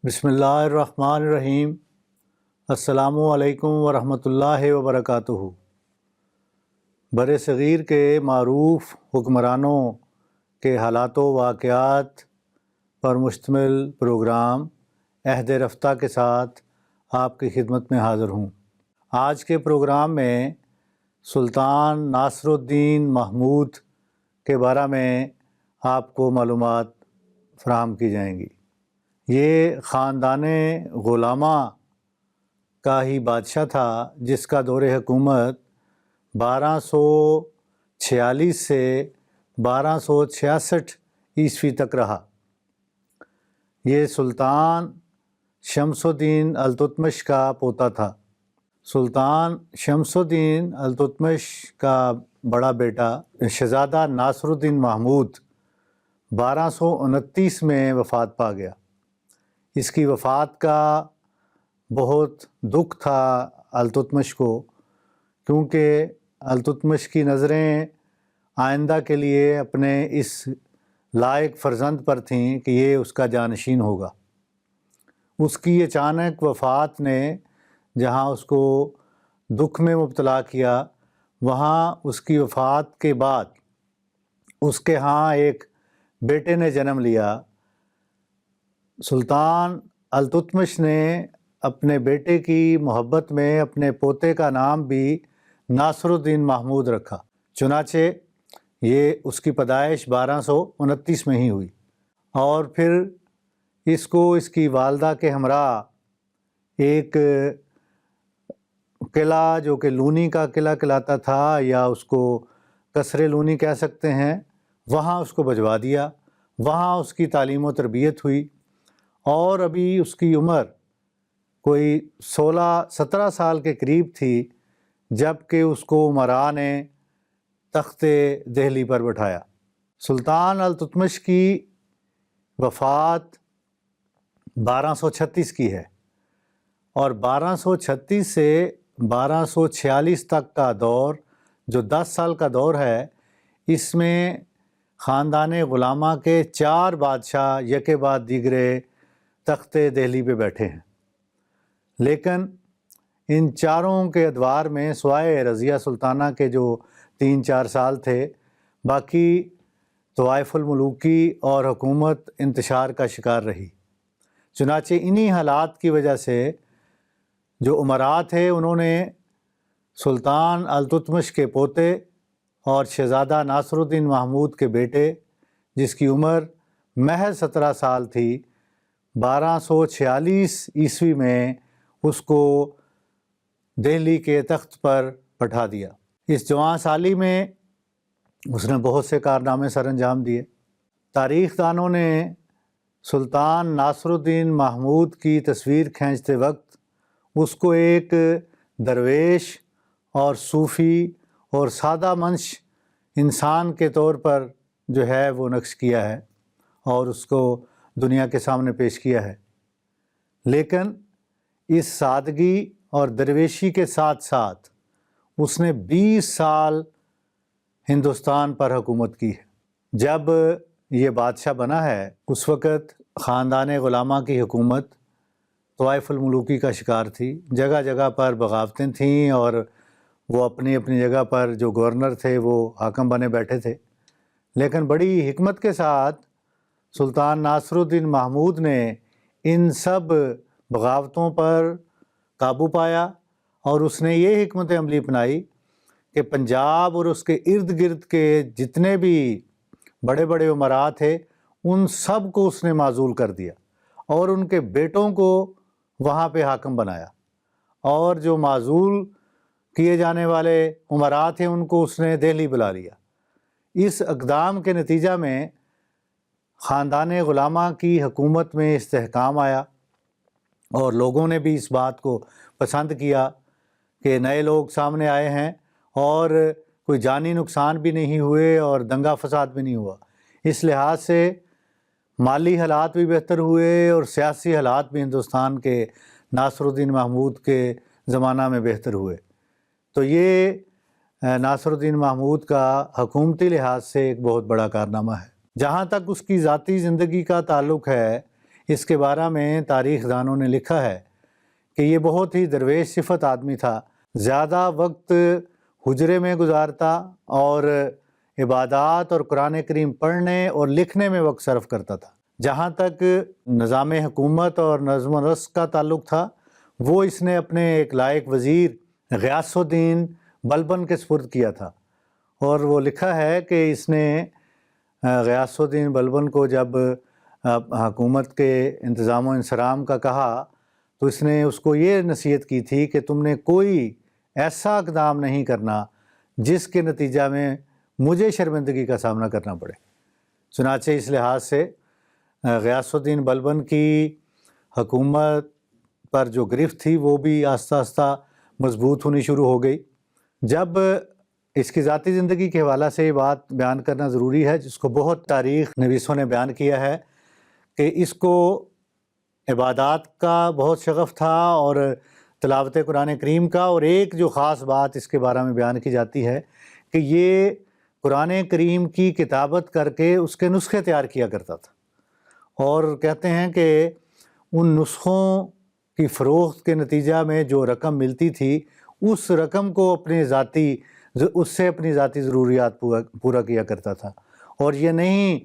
بسم اللہ الرحمن الرحیم۔ السلام علیکم ورحمۃ اللہ وبرکاتہ۔ بر صغیر کے معروف حکمرانوں کے حالات و واقعات پر مشتمل پروگرام عہد رفتہ کے ساتھ آپ کی خدمت میں حاضر ہوں۔ آج کے پروگرام میں سلطان ناصر الدین محمود کے بارے میں آپ کو معلومات فراہم کی جائیں گی۔ یہ خاندان غلامہ کا ہی بادشاہ تھا جس کا دور حکومت 1246 سے 1266 عیسوی تک رہا۔ یہ سلطان شمس الدین التتمش کا پوتا تھا۔ سلطان شمس الدین التتمش کا بڑا بیٹا شہزادہ ناصر الدین محمود 1229 میں وفات پا گیا۔ اس کی وفات کا بہت دکھ تھا التتمش کو، کیونکہ التتمش کی نظریں آئندہ کے لیے اپنے اس لائق فرزند پر تھیں کہ یہ اس کا جانشین ہوگا۔ اس کی اچانک وفات نے جہاں اس کو دکھ میں مبتلا کیا، وہاں اس کی وفات کے بعد اس کے ہاں ایک بیٹے نے جنم لیا۔ سلطان التتمش نے اپنے بیٹے کی محبت میں اپنے پوتے کا نام بھی ناصر الدین محمود رکھا۔ چنانچہ یہ اس کی پیدائش 1229 میں ہی ہوئی، اور پھر اس کو اس کی والدہ کے ہمراہ ایک قلعہ جو کہ لونی کا قلعہ کہلاتا تھا، یا اس کو قصر لونی کہہ سکتے ہیں، وہاں اس کو بھجوا دیا۔ وہاں اس کی تعلیم و تربیت ہوئی، اور ابھی اس کی عمر کوئی 16-17 سال کے قریب تھی جب کہ اس کو امراء نے تخت دہلی پر بٹھایا۔ سلطان التتمش کی وفات 1236 کی ہے، اور 1236 سے 1246 تک کا دور جو 10 سال کا دور ہے، اس میں خاندان غلامہ کے 4 بادشاہ یکے بعد دیگرے تخت دہلی پہ بیٹھے ہیں، لیکن ان چاروں کے ادوار میں سوائے رضیہ سلطانہ کے جو 3-4 سال تھے، باقی طوائف الملوکی اور حکومت انتشار کا شکار رہی۔ چنانچہ انہی حالات کی وجہ سے جو امراء تھے انہوں نے سلطان التتمش کے پوتے اور شہزادہ ناصر الدین محمود کے بیٹے، جس کی عمر محض 17 سال تھی، 1246 عیسوی میں اس کو دہلی کے تخت پر بٹھا دیا۔ اس جوان سالی میں اس نے بہت سے کارنامے سر انجام دیے۔ تاریخ دانوں نے سلطان ناصر الدین محمود کی تصویر کھینچتے وقت اس کو ایک درویش اور صوفی اور سادہ منش انسان کے طور پر جو ہے وہ نقش کیا ہے اور اس کو دنیا کے سامنے پیش کیا ہے، لیکن اس سادگی اور درویشی کے ساتھ ساتھ اس نے 20 سال ہندوستان پر حکومت کی ہے۔ جب یہ بادشاہ بنا ہے اس وقت خاندان غلامہ کی حکومت طوائف الملوکی کا شکار تھی۔ جگہ جگہ پر بغاوتیں تھیں، اور وہ اپنی اپنی جگہ پر جو گورنر تھے وہ حاکم بنے بیٹھے تھے، لیکن بڑی حکمت کے ساتھ سلطان ناصر الدین محمود نے ان سب بغاوتوں پر قابو پایا، اور اس نے یہ حکمت عملی اپنائی کہ پنجاب اور اس کے ارد گرد کے جتنے بھی بڑے بڑے امراء تھے ان سب کو اس نے معزول کر دیا، اور ان کے بیٹوں کو وہاں پہ حاکم بنایا، اور جو معزول کیے جانے والے امراء تھے ان کو اس نے دہلی بلا لیا۔ اس اقدام کے نتیجہ میں خاندان غلامہ کی حکومت میں استحکام آیا، اور لوگوں نے بھی اس بات کو پسند کیا کہ نئے لوگ سامنے آئے ہیں، اور کوئی جانی نقصان بھی نہیں ہوئے اور دنگا فساد بھی نہیں ہوا۔ اس لحاظ سے مالی حالات بھی بہتر ہوئے، اور سیاسی حالات بھی ہندوستان کے ناصر الدین محمود کے زمانہ میں بہتر ہوئے۔ تو یہ ناصر الدین محمود کا حکومتی لحاظ سے ایک بہت بڑا کارنامہ ہے۔ جہاں تک اس کی ذاتی زندگی کا تعلق ہے، اس کے بارے میں تاریخ دانوں نے لکھا ہے کہ یہ بہت ہی درویش صفت آدمی تھا، زیادہ وقت حجرے میں گزارتا اور عبادات اور قرآن کریم پڑھنے اور لکھنے میں وقت صرف کرتا تھا۔ جہاں تک نظام حکومت اور نظم و نسق کا تعلق تھا، وہ اس نے اپنے ایک لائق وزیر غیاث الدین بلبن کے سپرد کیا تھا، اور وہ لکھا ہے کہ اس نے غیاث الدین بلبن کو جب حکومت کے انتظام و انصرام کا کہا تو اس نے اس کو یہ نصیحت کی تھی کہ تم نے کوئی ایسا اقدام نہیں کرنا جس کے نتیجہ میں مجھے شرمندگی کا سامنا کرنا پڑے۔ چنانچہ اس لحاظ سے غیاث الدین بلبن کی حکومت پر جو گرفت تھی وہ بھی آہستہ آہستہ مضبوط ہونی شروع ہو گئی۔ جب اس کی ذاتی زندگی کے حوالے سے یہ بات بیان کرنا ضروری ہے، جس کو بہت تاریخ نویسوں نے بیان کیا ہے کہ اس کو عبادات کا بہت شغف تھا اور تلاوت قرآن کریم کا، اور ایک جو خاص بات اس کے بارے میں بیان کی جاتی ہے کہ یہ قرآن کریم کی کتابت کر کے اس کے نسخے تیار کیا کرتا تھا، اور کہتے ہیں کہ ان نسخوں کی فروخت کے نتیجہ میں جو رقم ملتی تھی اس رقم کو اس سے اپنی ذاتی ضروریات پورا کیا کرتا تھا، اور یہ نہیں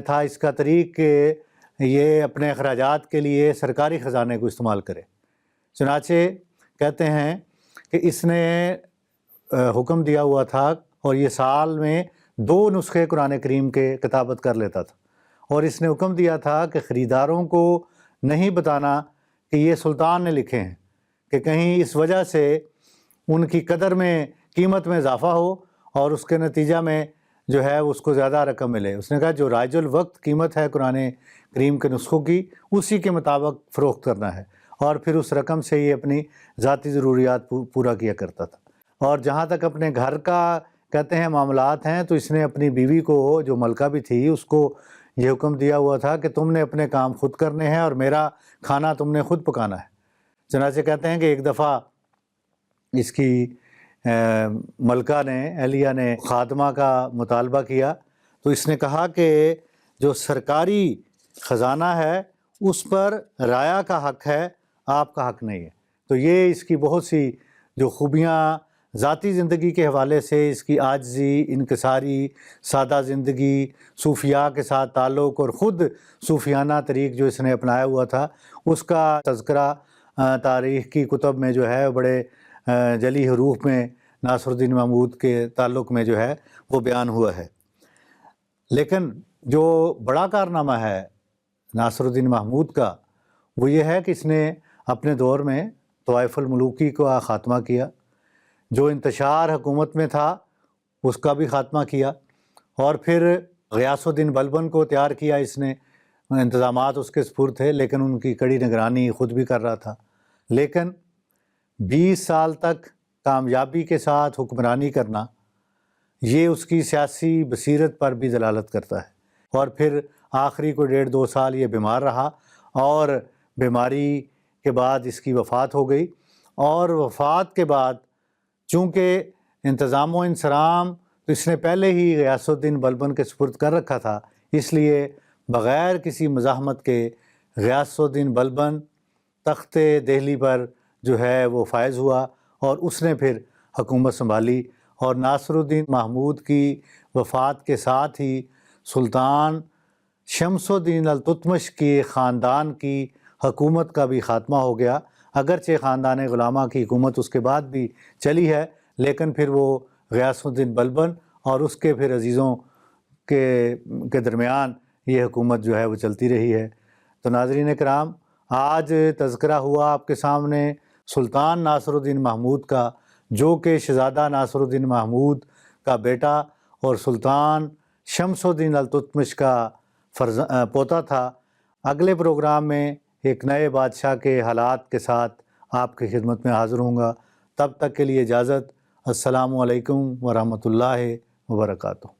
تھا اس کا طریق کہ یہ اپنے اخراجات کے لیے سرکاری خزانے کو استعمال کرے۔ چنانچہ کہتے ہیں کہ اس نے حکم دیا ہوا تھا اور یہ سال میں 2 نسخے قرآن کریم کے کتابت کر لیتا تھا، اور اس نے حکم دیا تھا کہ خریداروں کو نہیں بتانا کہ یہ سلطان نے لکھے ہیں، کہ کہیں اس وجہ سے ان کی قدر میں قیمت میں اضافہ ہو اور اس کے نتیجہ میں جو ہے اس کو زیادہ رقم ملے۔ اس نے کہا جو رائج الوقت قیمت ہے قرآن کریم کے نسخوں کی، اسی کے مطابق فروخت کرنا ہے، اور پھر اس رقم سے یہ اپنی ذاتی ضروریات پورا کیا کرتا تھا۔ اور جہاں تک اپنے گھر کا کہتے ہیں معاملات ہیں، تو اس نے اپنی بیوی کو جو ملکہ بھی تھی اس کو یہ حکم دیا ہوا تھا کہ تم نے اپنے کام خود کرنے ہیں اور میرا کھانا تم نے خود پکانا ہے۔ چنانچہ کہتے ہیں کہ ایک دفعہ اس کی ملکہ نے، اہلیہ نے خادمہ کا مطالبہ کیا، تو اس نے کہا کہ جو سرکاری خزانہ ہے اس پر رعایا کا حق ہے، آپ کا حق نہیں ہے۔ تو یہ اس کی بہت سی جو خوبیاں ذاتی زندگی کے حوالے سے، اس کی عاجزی، انکساری، سادہ زندگی، صوفیاء کے ساتھ تعلق اور خود صوفیانہ طریق جو اس نے اپنایا ہوا تھا، اس کا تذکرہ تاریخ کی کتب میں جو ہے بڑے جلی حروف میں ناصر الدین محمود کے تعلق میں جو ہے وہ بیان ہوا ہے۔ لیکن جو بڑا کارنامہ ہے ناصر الدین محمود کا، وہ یہ ہے کہ اس نے اپنے دور میں طوائف الملوکی کا خاتمہ کیا، جو انتشار حکومت میں تھا اس کا بھی خاتمہ کیا، اور پھر غیاث الدین بلبن کو تیار کیا اس نے، انتظامات اس کے سپرد تھے لیکن ان کی کڑی نگرانی خود بھی کر رہا تھا، لیکن 20 سال تک کامیابی کے ساتھ حکمرانی کرنا یہ اس کی سیاسی بصیرت پر بھی دلالت کرتا ہے۔ اور پھر آخری کو 1.5-2 سال یہ بیمار رہا، اور بیماری کے بعد اس کی وفات ہو گئی، اور وفات کے بعد چونکہ انتظام و انصرام تو اس نے پہلے ہی غیاث الدین بلبن کے سپرد کر رکھا تھا، اس لیے بغیر کسی مزاحمت کے غیاث الدین بلبن تخت دہلی پر جو ہے وہ فائز ہوا، اور اس نے پھر حکومت سنبھالی، اور ناصر الدین محمود کی وفات کے ساتھ ہی سلطان شمس الدین التتمش کے خاندان کی حکومت کا بھی خاتمہ ہو گیا۔ اگرچہ خاندان غلامہ کی حکومت اس کے بعد بھی چلی ہے، لیکن پھر وہ غیاث الدین بلبن اور اس کے پھر عزیزوں کے درمیان یہ حکومت جو ہے وہ چلتی رہی ہے۔ تو ناظرین کرام، آج تذکرہ ہوا آپ کے سامنے سلطان ناصر الدین محمود کا، جو کہ شہزادہ ناصر الدین محمود کا بیٹا اور سلطان شمس الدین التتمش کا پوتا تھا۔ اگلے پروگرام میں ایک نئے بادشاہ کے حالات کے ساتھ آپ کی خدمت میں حاضر ہوں گا۔ تب تک کے لیے اجازت۔ السلام علیکم ورحمۃ اللہ وبرکاتہ۔